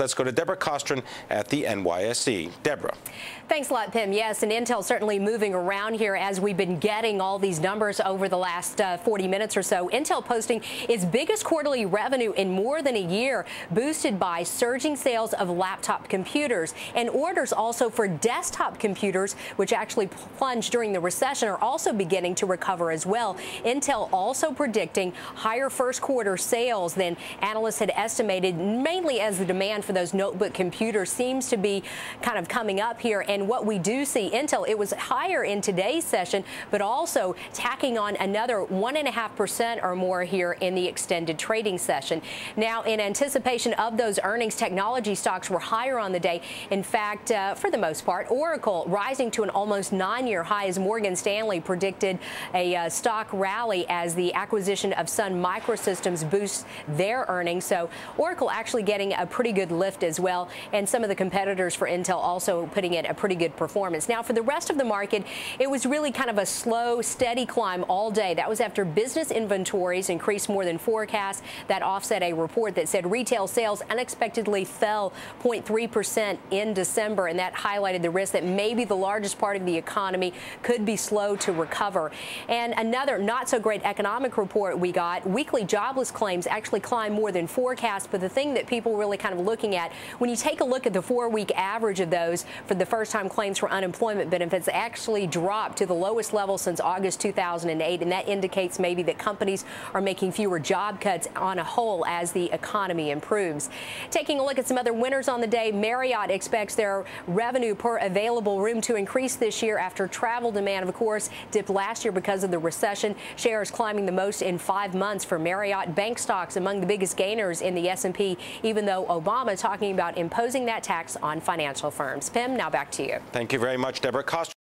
Let's go to Deborah Kostroun at the NYSE. Deborah. Thanks a lot, Pim. Yes, and Intel certainly moving around here as we've been getting all these numbers over the last 40 minutes or so. Intel posting its biggest quarterly revenue in more than a year, boosted by surging sales of laptop computers. And orders also for desktop computers, which actually plunged during the recession, are also beginning to recover as well. Intel also predicting higher first quarter sales than analysts had estimated, mainly as the demand for those notebook computers seems to be kind of coming up here. And what we do see, Intel, it was higher in today's session, but also tacking on another 1.5% or more here in the extended trading session. Now, in anticipation of those earnings, technology stocks were higher on the day. In fact, for the most part, Oracle rising to an almost 9-year high as Morgan Stanley predicted a stock rally as the acquisition of Sun Microsystems boosts their earnings. So Oracle actually getting a pretty good lift as well, and some of the competitors for Intel also putting in a pretty good performance. Now, for the rest of the market, it was really kind of a slow, steady climb all day. That was after business inventories increased more than forecast. That offset a report that said retail sales unexpectedly fell 0.3% in December, and that highlighted the risk that maybe the largest part of the economy could be slow to recover. And another not so great economic report we got, weekly jobless claims actually climbed more than forecast, but the thing that people really kind of looking at, when you take a look at the 4-week average of those for the first-time claims for unemployment benefits, actually dropped to the lowest level since August 2008, and that indicates maybe that companies are making fewer job cuts on a whole as the economy improves. Taking a look at some other winners on the day, Marriott expects their revenue per available room to increase this year after travel demand, of course, dipped last year because of the recession. Shares climbing the most in 5 months for Marriott. Bank stocks among the biggest gainers in the S&P, even though Obama talking about imposing that tax on financial firms. Pim, now back to you. Thank you very much, Deborah Kostroun.